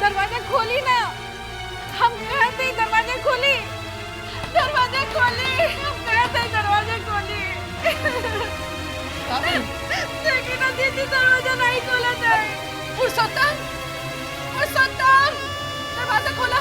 दरवाजा खोली ना, हम कहते दरवाजा खोली, दरवाजा खोली, हम कहते दरवाजा खोली। देखिए ना दीदी दरवाजा नहीं खोला जाए। पुरुषोत्तम, पुरुषोत्तम, दरवाजा खोला।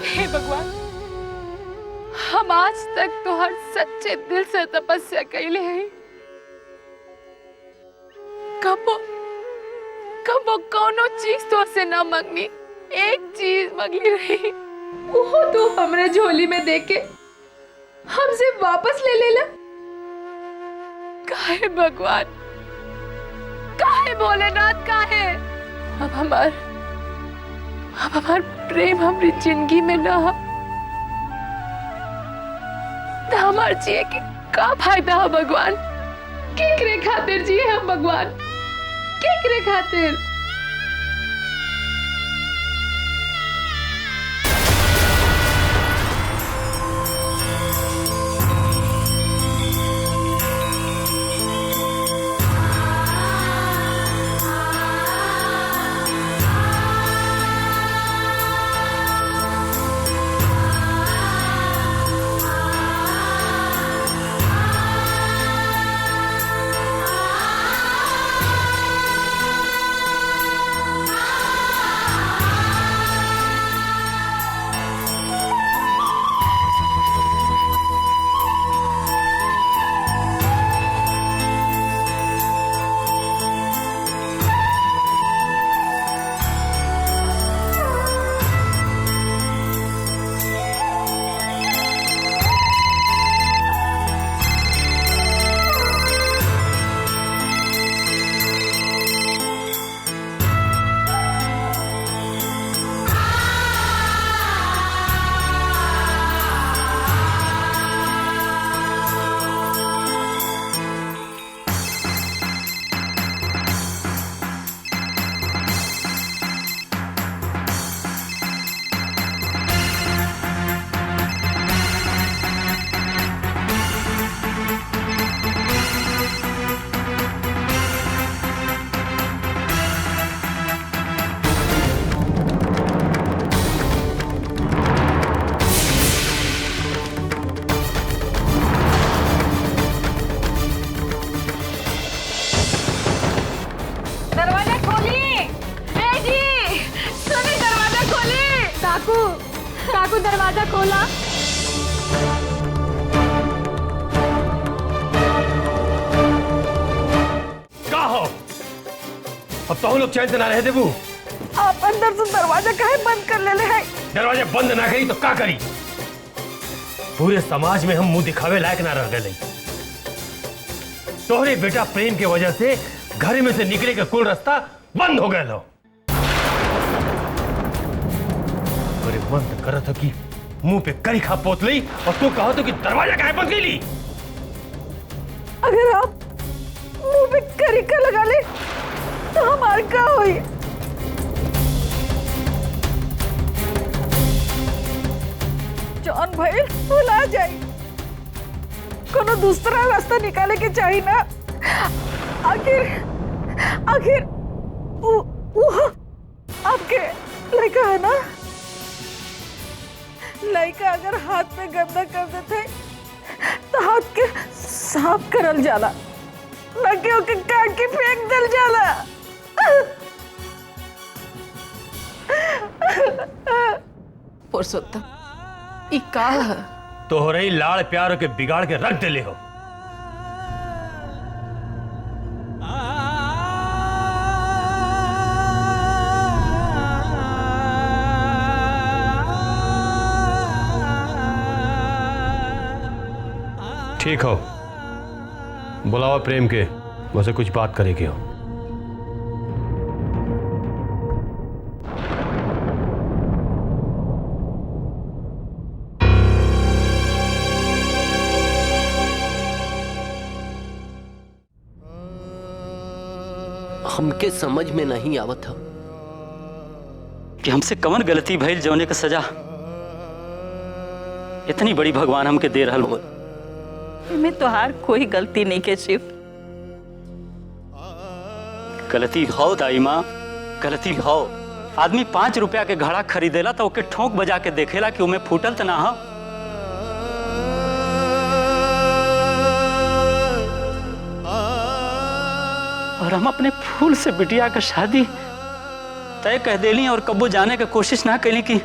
हे भगवान, हम आज तक तो हर सच्चे दिल से तपस्या कैले हैं। कबो कबो कोनो चीज तो से ना मांगनी, एक चीज मांगली रही, वो तो हमरे झोली में देके हमसे वापस ले लेला। काहे भगवान, काहे भोलेनाथ, काहे? अब हमार प्रेम हमारी जिंदगी में ना हो तो हमार जिए के का फायदा है भगवान? केकरे खातिर जिए हम भगवान, केकरे खातिर? काकू दरवाजा खोला। का हो? अब तो हम लोग चैन से ना रहे देबू। आप अंदर से दरवाजा काहे बंद कर ले हैं? दरवाजा बंद ना करी तो का करी? पूरे समाज में हम मुंह दिखावे लायक ना रह गए। तोहरे बेटा प्रेम के वजह से घर में से निकले का कुल रास्ता बंद हो गया लो। अरे मन तो कर था कि मुंह पे करी खा पोत ली और तू कहो तो कि दरवाजा काहे बंद कर ली? अगर आप मुंह पे करी का लगा ले तो हमार का होई? जॉन भाई भुला जाए, कोनो दूसरा रास्ता निकाले के चाहिए ना। आखिर वो आपके लड़का है ना? लड़का अगर हाथ में गंदा कर देते तो हाथ के साफ करल जाला, लगे ओके काट के फेंक दल जाला। पुरुषोत्तम, ई का है? तोहरे ही लाड़ प्यार के बिगाड़ के रख देले हो। ठीक हो, बुलावा प्रेम के, मुझसे कुछ बात करेगी हो। हमके समझ में नहीं आवत था कि हमसे कवन गलती भइल जौने के सजा इतनी बड़ी भगवान हमके दे रहल हो। में तोहार कोई गलती नहीं के शिव। गलती हो दाई माँ, गलती हो। आदमी 5 रुपया के घड़ा खरीदेला तो ओके ठोंक बजा के देखेला कि उमे फूटल तो ना हो। और हम अपने फूल से बिटिया का शादी तय कह देली और कब्बो जाने की कोशिश ना कैली कि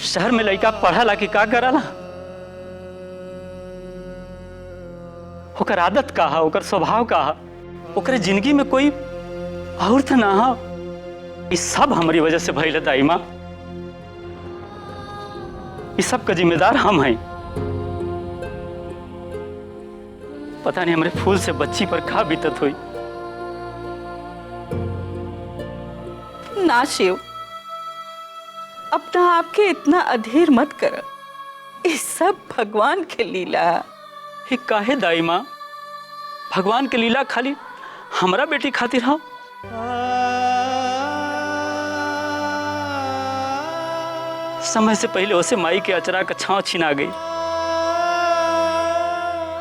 शहर में लड़का पढ़ाला कि का कराला। ओकर आदत का हा, ओकर स्वभाव का हा, ओकरे जिंदगी में कोई और तो ना हा। इस सब हमारी वजह से भइल दाई माँ। इस सब का जिम्मेदार हम हैं। पता नहीं हमारे फूल से बच्ची पर का बीतत हुई। ना शिव, अपना आपके इतना अधीर मत कर। ये सब भगवान के लीला है। ही काहे दाई माँ? भगवान के लीला खाली हमरा बेटी खातिर हा। समय से पहले उसे माई के अचरा का छांव छिना गई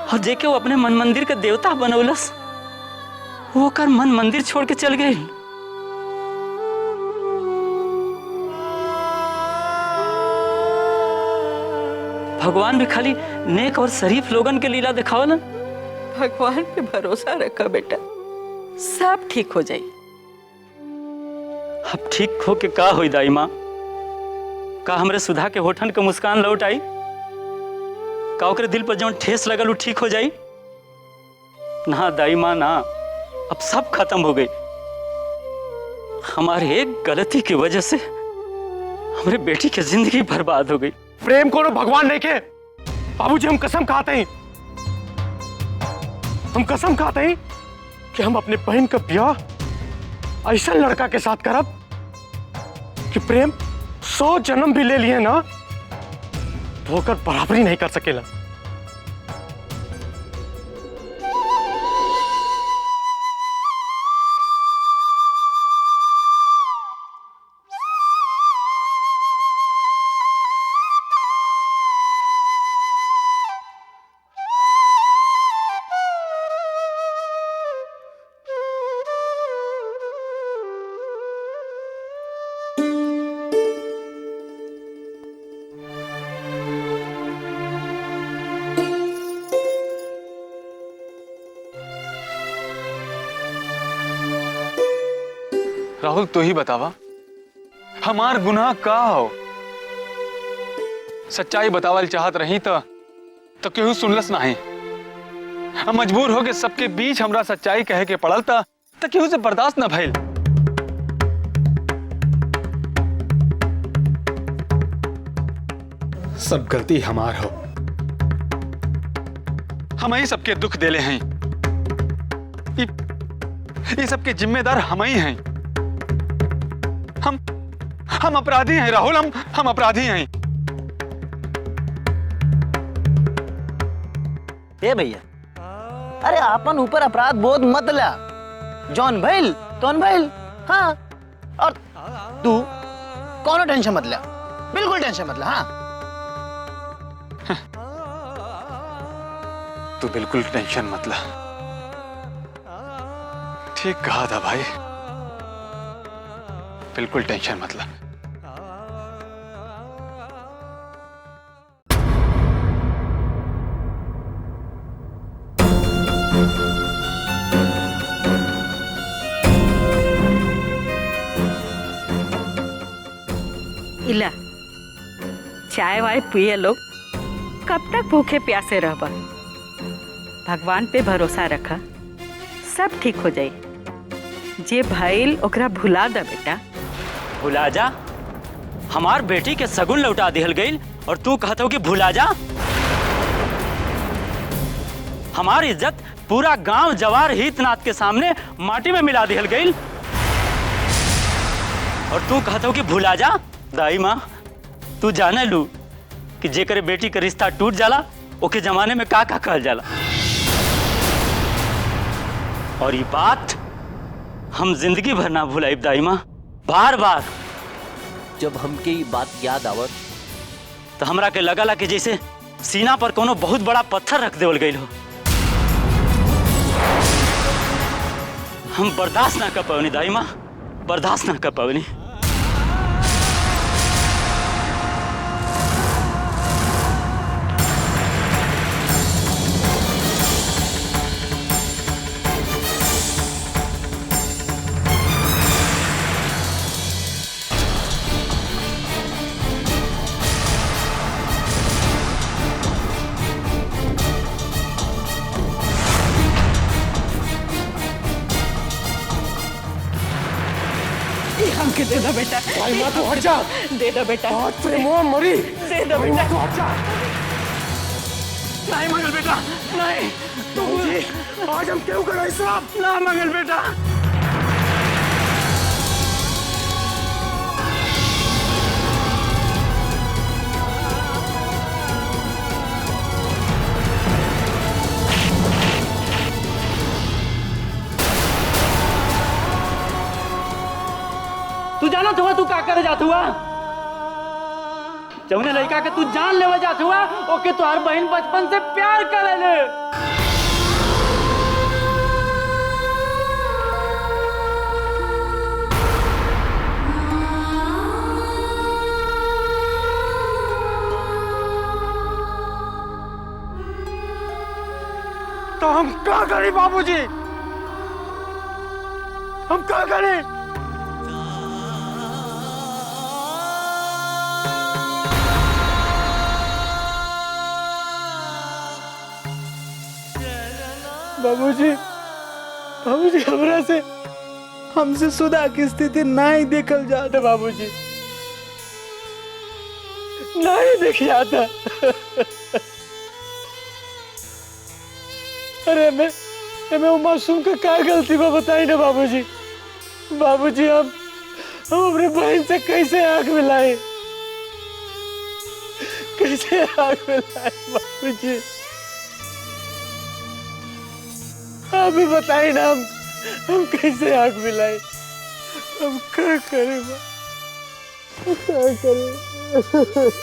और जेके वो अपने मन मंदिर के देवता बनौलस, वो कर मन मंदिर छोड़ के चल गई। भगवान भी खाली नेक और शरीफ लोगन के लीला दिखावलन। भगवान पे भरोसा रखा बेटा, सब ठीक हो जाए। अब ठीक हो के का हुई दाई माँ? का हमरे सुधा के होठन के मुस्कान लौट आई? का ओकरे दिल पर जौन ठेस लगल वो ठीक हो जाई? ना दाई माँ ना, अब सब खत्म हो गई। हमारे एक गलती की वजह से हमारे बेटी की जिंदगी बर्बाद हो गई। प्रेम को भगवान नहीं के बाबूजी, हम कसम खाते हैं, हम कसम खाते हैं कि हम अपने बहन का ब्याह ऐसा लड़का के साथ करब कि प्रेम 100 जन्म भी ले लिए ना तो होकर बराबरी नहीं कर सकेला। राहुल, तू ही बतावा हमार गुनाह का हो? सच्चाई बतावल चाहत रही तो केहू सुनलस नहीं। हम मजबूर हो के सबके बीच हमरा सच्चाई कहे के पड़ल तो केहू से बर्दाश्त न भइल। सब गलती हमार हो, हम ही सबके दुख देले हैं। ये सबके जिम्मेदार हम ही हैं। हम अपराधी हैं राहुल, हम अपराधी हैं। ए भैया, अरे आपन ऊपर अपराध बोध मत ला। जॉन भइल तोन भइल, हाँ। और तू कोनो टेंशन मत ला, बिल्कुल टेंशन मत ला। हाँ, तू बिल्कुल टेंशन मत ला। ठीक कहा था भाई, बिल्कुल टेंशन मत ला। इला चाय वाय पिए लोग, कब तक भूखे प्यासे रहबा। भगवान पे भरोसा रखा, सब ठीक हो जाए। जे भइल ओकरा भुला दा बेटा। भुला जा? हमार बेटी के सगुन लौटा दिहल गई और तू कहता हो कि भुला जा? हमारी इज्जत पूरा गांव जवार हितनाथ के सामने माटी में मिला दिहल गई और तू कहता हो कि भुला जा? दाई माँ, तू जाने लू कि जेकर बेटी का रिश्ता टूट जाला ओके जमाने में का कहल जाला। और ये बात हम जिंदगी भर ना भुलाइब दाई माँ। बार बार जब हमके ये बात याद आवत तो हमरा के लगला कि जैसे सीना पर कोनो बहुत बड़ा पत्थर रख देवल गई हो। हम बर्दाश्त ना कर पावनी दाई माँ, बर्दाश्त ना कर पावनी। हमके दे दो बेटा, दाई माँ तू हट जा। दे दो बेटा, आज प्रेमवा मरी। दे दो दाई माँ बेटा। तू हट जा। नहीं मंगल बेटा, नहीं। बाबूजी आज हम क्यों कराई साहब? ना मंगल बेटा। तू जाना हुआ तू का करे जात हुआ? जौने लड़का के तू जान लेवा जात हुआ ओके तोहार बहन बचपन से प्यार करे ले। तो हम क्या करें बाबूजी? हम क्या करें? बाबूजी, बाबूजी हमरा से हमसे सुधा की स्थिति नहीं देखल जाता बाबूजी, नहीं देख जाता। अरे मैं वो मासूम का क्या गलती बा बताई ना बाबूजी। बाबूजी हम अपने बहन से कैसे आंख मिलाए, कैसे आंख मिलाए बाबूजी? आप भी बताइए ना, हम कैसे आंख मिलाए? हम क्या करें माँ, क्या करें?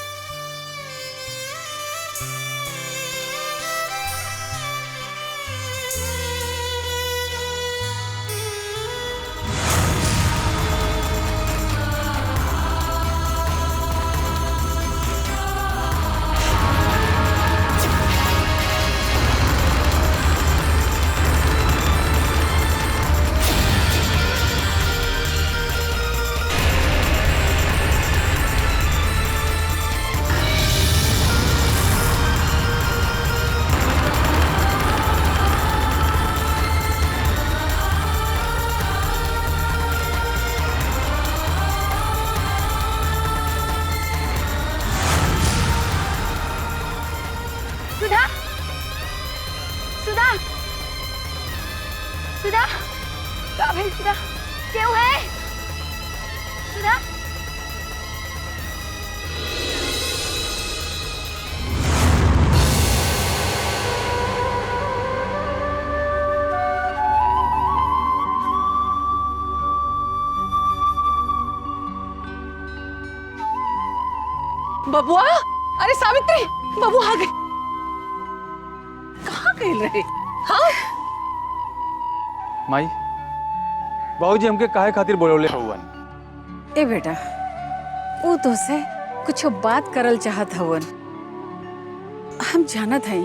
सुधा, सुधा, सुधा, का भाई सुधा, क्यों है? सुधा, बबुआ, अरे सावित्री, बबुआ आ गई। कहाँ गए रहे? हाँ माई, बाबूजी हमके काहे खातिर बोलौले हवन? ए बेटा, वो तो से कुछ बात करल चाहत हवन। हम जानत हई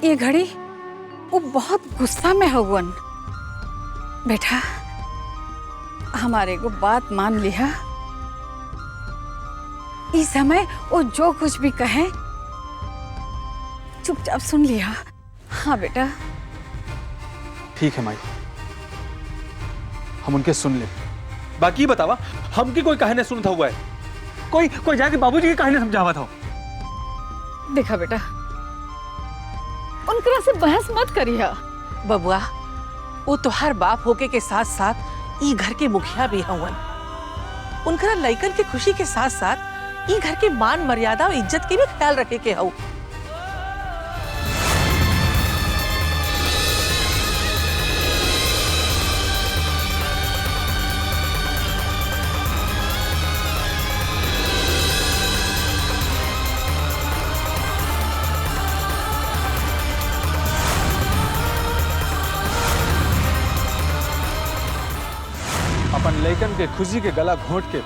ये घड़ी वो बहुत गुस्सा में हवन। बेटा हमारे को बात मान लिया, इस समय वो जो कुछ भी कहे चुपचाप सुन लिया। हाँ बेटा। ठीक है माई, हम उनके सुन ले। बाकी बतावा, हमकी कोई कहानी सुनता हुआ है? कोई जाके बाबूजी की कहानी समझावत हो? देखा बेटा, उनकरा से बहस मत करिया। बबुआ, वो तोहार बाप होके के साथ साथ ई घर के मुखिया भी हवन। उनकरा लइकन के खुशी के साथ साथ ई घर के मान मर्यादा और इज्जत के भी ख्याल रखे के हऊ। लड़कन के खुशी के गला घोंट के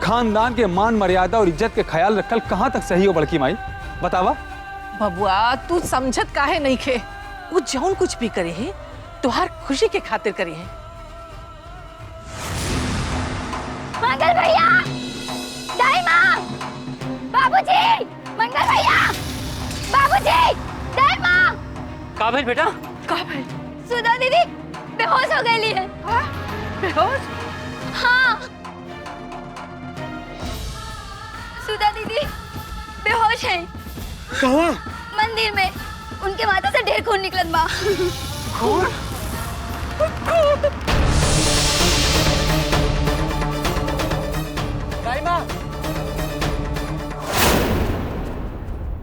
खानदान के मान मर्यादा और इज्जत के ख्याल रखल कहाँ तक सही हो बड़की माई बतावा। बबुआ तू समझत काहे नहीं खे, वो जौन कुछ भी करे है तुहार खुशी के खातिर करे है। मंगल भैया, दाई माँ, बाबूजी, मंगल भैया, बाबूजी, दाई माँ। का भेल बेटा? का भाई? सुधा दीदी बेहोश हो गई है। बेहोश? हाँ, सुधा दीदी बेहोश है। कहाँ? मंदिर में उनके माथा से ढेर खून निकलत बा। खून?